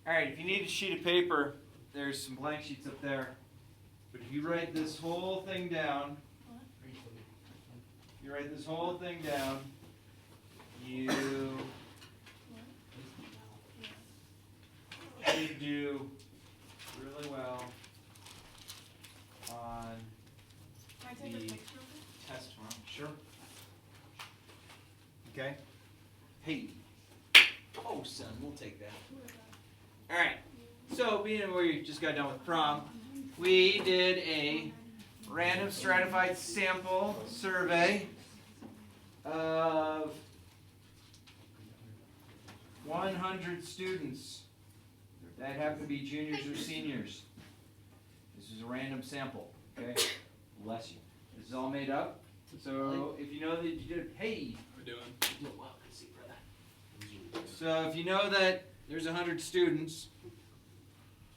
Alright, if you need a sheet of paper, there's some blank sheets up there. But if you write this whole thing down, you should do really well on Can I take a the picture of it? test tomorrow. Sure. Okay. Hey. Oh, son, we'll take that. All right. So, being we just got done with prom, we did a random stratified sample survey of 100 students that happen to be juniors or seniors. This is a random sample. Okay. Bless you. This is all made up. So if you know that you did, hey, we're doing well. Let's see for that. So if you know that there's 100 students,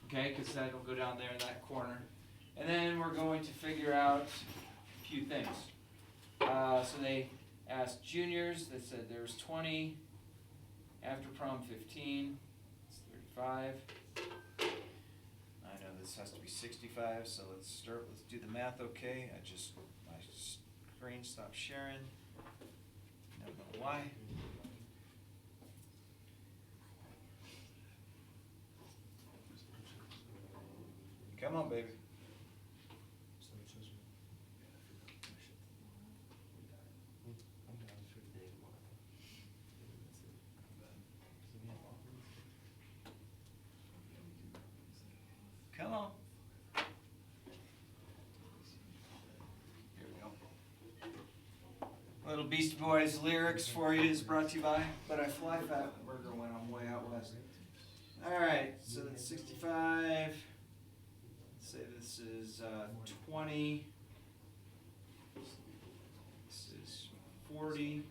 okay, because that'll go down there in that corner, and then we're going to figure out a few things. So they asked juniors. They said there was 20. After prom, 15. It's 35. I know this has to be 65, so let's start. Let's do the math. Okay, my screen stopped sharing. Don't know why. Come on, baby. Come on. Here we go. Little Beastie Boys lyrics for you is brought to you by But I Fly Fat Burger when I'm way out west. Alright, so that's 65. Let's say this is 20. This is 40.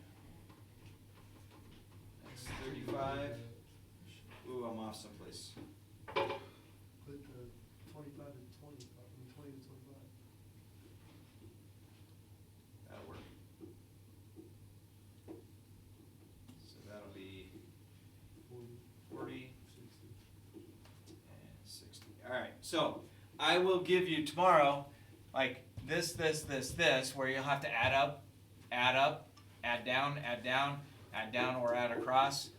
That's 35. Ooh, I'm off someplace. Put the 25 to 25, 20 to 25. That'll work. So that'll be 40 and 60. Alright, so I will give you tomorrow like this, where you'll have to add up, add down, or add across.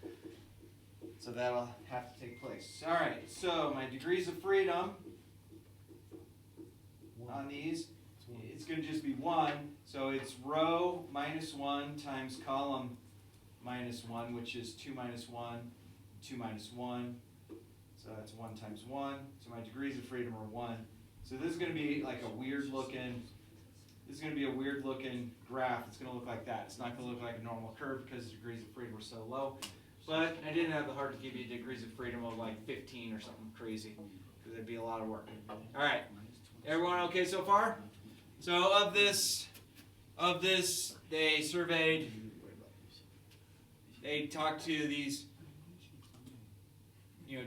So that'll have to take place. Alright, so my degrees of freedom on these, it's going to just be 1. So it's row minus 1 times column minus 1, which is 2 minus 1, 2 minus 1. So that's 1 times 1. So my degrees of freedom are 1. So this is going to be like a weird looking, graph. It's going to look like that. It's not going to look like a normal curve because the degrees of freedom were so low. But I didn't have the heart to give you degrees of freedom of like 15 or something crazy, because it'd be a lot of work. All right, everyone okay so far? So of this, they surveyed. They talked to these.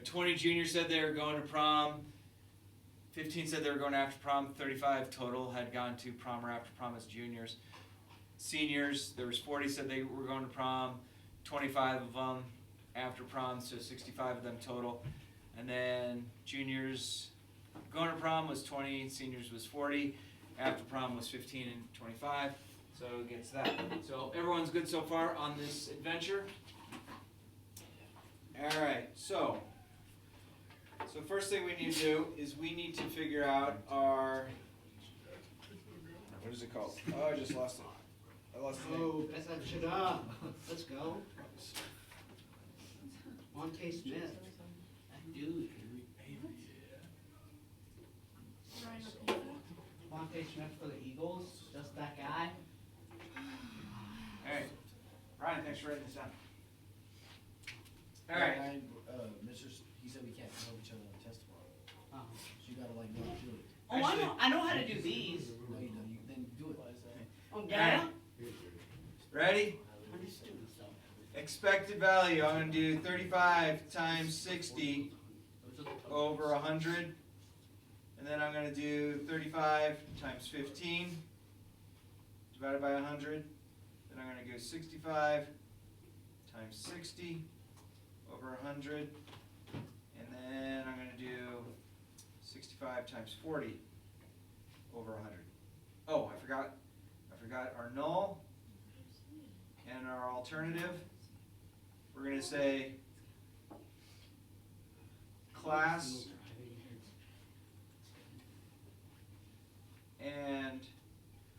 20 juniors said they were going to prom. 15 said they were going after prom. 35 total had gone to prom or after prom as juniors. Seniors, there was 40 said they were going to prom. 25 of them after prom, so 65 of them total. And then juniors going to prom was 20, seniors was 40, after prom was 15 and 25. So it gets that. So everyone's good so far on this adventure? Alright, so first thing we need to do is we need to figure out our, what is it called? Oh, I just lost it. I lost the name. Oh, that's that shit up. Let's go. Monte Smith. That dude. Monte Smith for the Eagles. Just that guy. Alright. Ryan, thanks for writing this down. Alright. Ryan, he said we can't help each other on the test tomorrow. So you gotta like know how to do it. Oh, I know how to do these. No, you don't. Then do it. Oh, yeah? Ready? Expected value, I'm going to do 35 times 60 over 100. And then I'm going to do 35 times 15 divided by 100. Then I'm going to go 65 times 60 over 100. And 65 times 40 over 100. Oh, I forgot our null and our alternative. We're going to say class and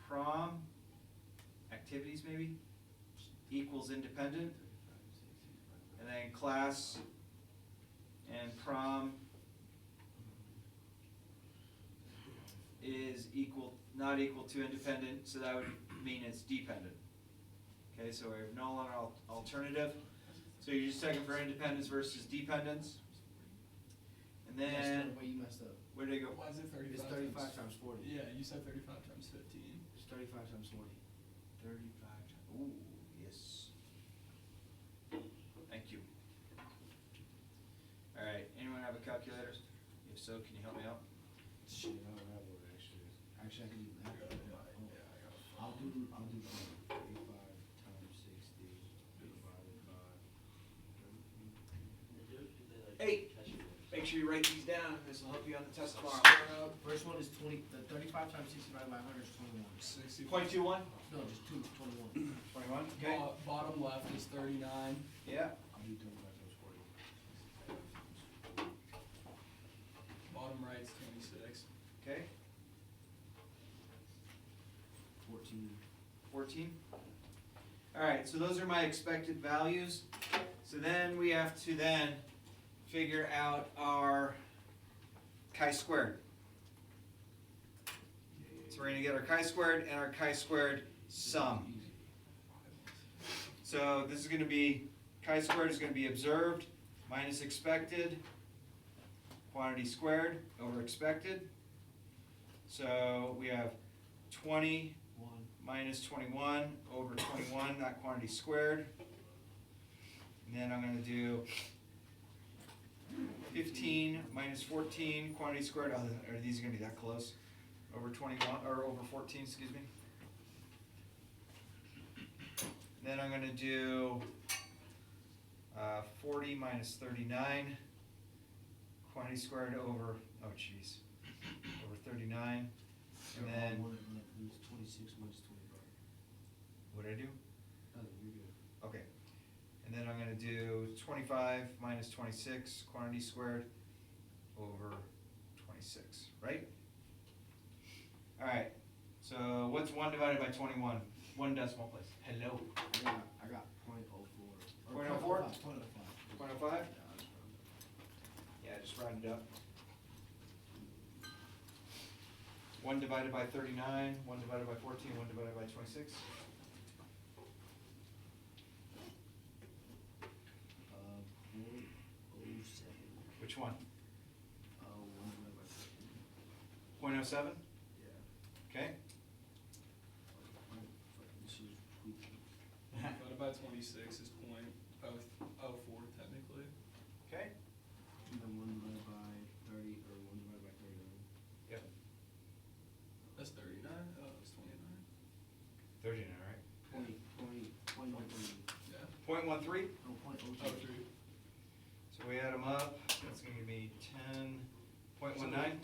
prom activities maybe equals independent, and then class and prom is not equal to independent, so that would mean it's dependent. Okay, so we have null on our alternative. So you're just checking for independence versus dependence. And then, Wait, you messed up. where did it go? Why is it It's 35? thirty-five times 40. Yeah, you said 35 times 15. It's 35 times 40. 35 times, ooh, yes. Thank you. All right, anyone have a calculator? If so, can you help me out? Shit, I don't have one actually. Actually, I can do that. Yeah, I'll do 35 times 60 divided by. Hey, make sure you write these down. This will help you on the test tomorrow. First one is 20. The 35 times 60 divided by 100 is 21. 60. 0.21? No, just 21. 21, okay. Bottom left is 39. Yeah, I'll do 35 times 40. Bottom right is 26. okay. 14. 14. All right, so those are my expected values. So then we have to then figure out our chi-squared. So we're going to get our chi-squared and our chi-squared sum. So this is going to be, chi-squared is going to be observed minus expected, quantity squared over expected. So we have 20 minus 21 over 21, that quantity squared. And then I'm going to do 15 minus 14, quantity squared. Oh, are these going to be that close? Over 21, or over 14, excuse me. Then I'm going to do 40 minus 39, quantity squared over, oh geez, over 39. And then, Lose 26 minus 25. what did I do? Nothing, you're good. Okay. And then I'm going to do 25 minus 26, quantity squared over 26, right? All right. So what's 1 divided by 21? 1 decimal place. Hello. I got 0.04. 0.04? 0.05. 0.05? Yeah, that's round. Yeah, just round it up. 1 divided by 39, 1 divided by 14, 1 divided by 26. 0.07. Which one? 1 divided by 14. 0.07? Yeah. Okay. This is tweaking. Divided by 26 is 0.004 technically. Okay. And then 1 divided by 30, or 1 divided by 39. Yep. That's 39. Oh, it's 29. 39, right? 0.13. Yeah. 0.13? No, 0.03. Oh, 3. So we add them up. That's going to be 10.19.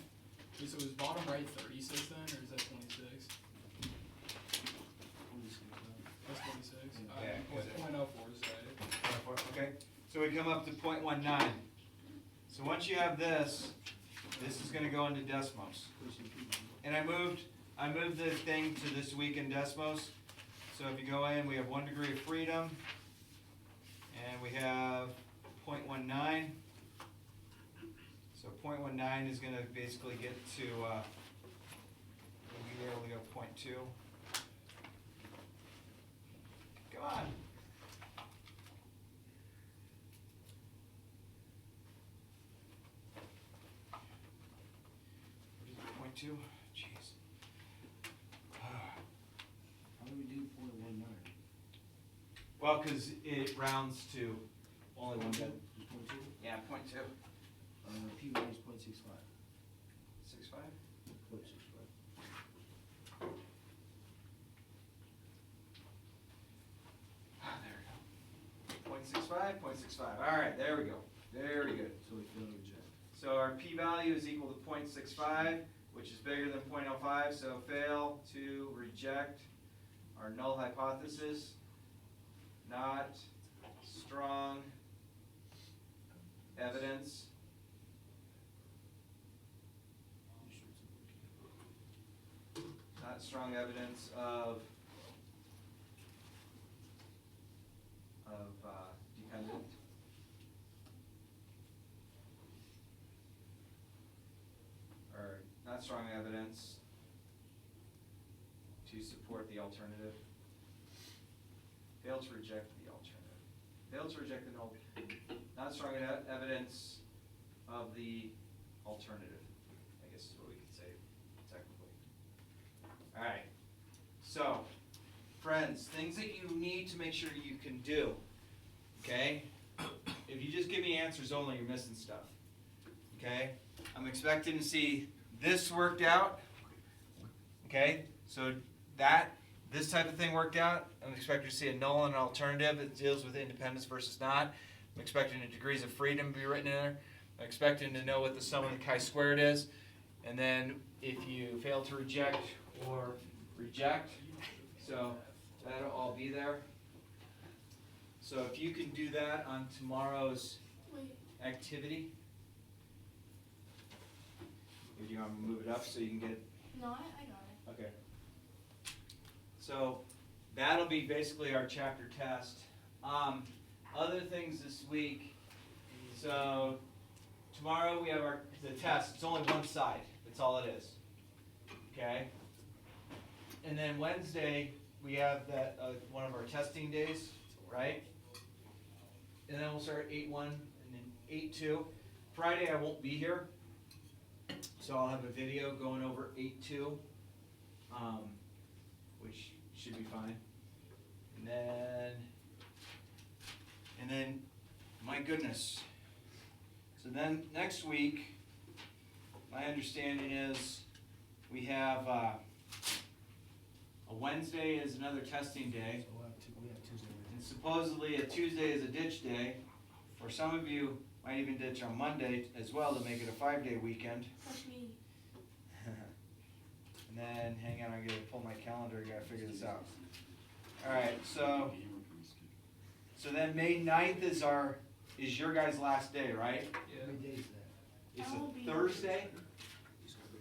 So is bottom right 36 then, or is that 26? That's 26. Yeah, Alright, 0.04 is right. Okay, so we come up to 0.19. So once you have this, this is going to go into Desmos. And I moved the thing to this week in Desmos. So if you go in, we have 1 degree of freedom, and we have 0.19. So 0.19 is going to basically get to, we'll be able to go 0.2. Come on. What is it, 0.2? Jeez. How do we do 0.19? Well, because it rounds to only one bit. 0.2? Yeah, 0.2. P1 is 0.65. 65? 0.65. There we go. 0.65, 0.65. All right, there we go. Very good. So we fail to reject. So our p-value is equal to 0.65, which is bigger than 0.05, so fail to reject our null hypothesis. Not strong evidence of dependent or not strong evidence to support the alternative. Fail to reject the alternative. Fail to reject the null. Not strong evidence of the alternative, I guess is what we could say technically. All right. So, friends, things that you need to make sure you can do. Okay? If you just give me answers only, you're missing stuff. Okay? I'm expecting to see this worked out. Okay? So this type of thing worked out. I'm expecting to see a null and an alternative that deals with independence versus not. I'm expecting the degrees of freedom to be written in there. I'm expecting to know what the sum of the chi-squared is. And then if you fail to reject or reject, so that'll all be there. So if you can do that on tomorrow's activity. If you want to move it up so you can get. No, I got it. Okay. So that'll be basically our chapter test. Other things this week. So tomorrow we have the test. It's only one side. That's all it is. Okay. And then Wednesday we have that one of our testing days, right? And then we'll start 8-1 and then 8-2. Friday I won't be here, so I'll have a video going over 8-2, which should be fine. And then, my goodness. So then next week, my understanding is we have a Wednesday is another testing day. So we have Tuesday. And supposedly a Tuesday is a ditch day, or some of you might even ditch on Monday as well to make it a 5-day weekend. That's me. And then, hang on, I gotta pull my calendar, I gotta figure this out. Alright, so then May 9th is your guys' last day, right? Yeah. How many days is that? It's I won't be a here. Thursday?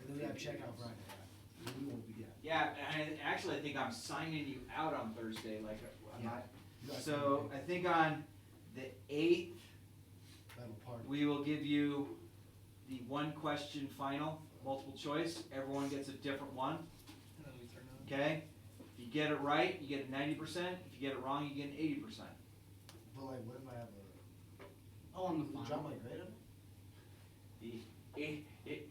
And then we have checkout Friday. We won't be there. Yeah, and actually I think I'm signing you out on Thursday, like, I'm Yeah. not. You guys So, can I think on the 8th, have a party. we will give you the one question final, multiple choice. Everyone gets a different one, And then we turn on. okay? If you get it right, you get a 90%. If you get it wrong, you get an 80%. But like, what if I have Oh, on the a, drop final. my grade on it?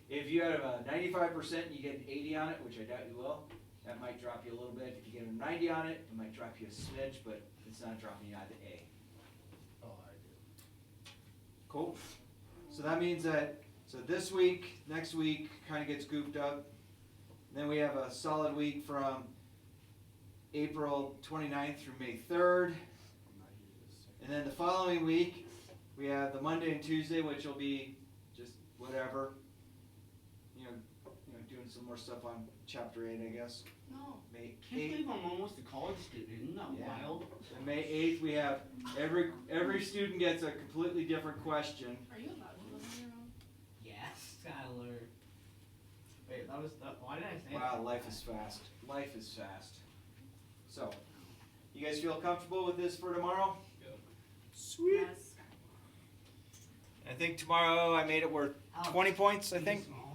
If you have a 95% and you get an 80 on it, which I doubt you will, that might drop you a little bit. If you get a 90 on it, it might drop you a smidge, but it's not dropping you out of the A. Oh, I do. Cool. So that means that, so this week, next week kind of gets goofed up. Then we have a solid week from April 29th through May 3rd. I'm not here this second. And then the following week, we have the Monday and Tuesday, which will be just whatever. You know, doing some more stuff on chapter 8, I guess. No. May Can't 8th. believe I'm almost a college student. Isn't that Yeah. wild? And May 8th, we have every student gets a completely different question. Are you allowed to live on your own? Yes, Skylar. Wait, why did I say that? Wow, life is fast. Life is fast. So, you guys feel comfortable with this for tomorrow? Yep. Sweet. Yes. I think tomorrow I made it worth Ouch. 20 points, I Too think. small.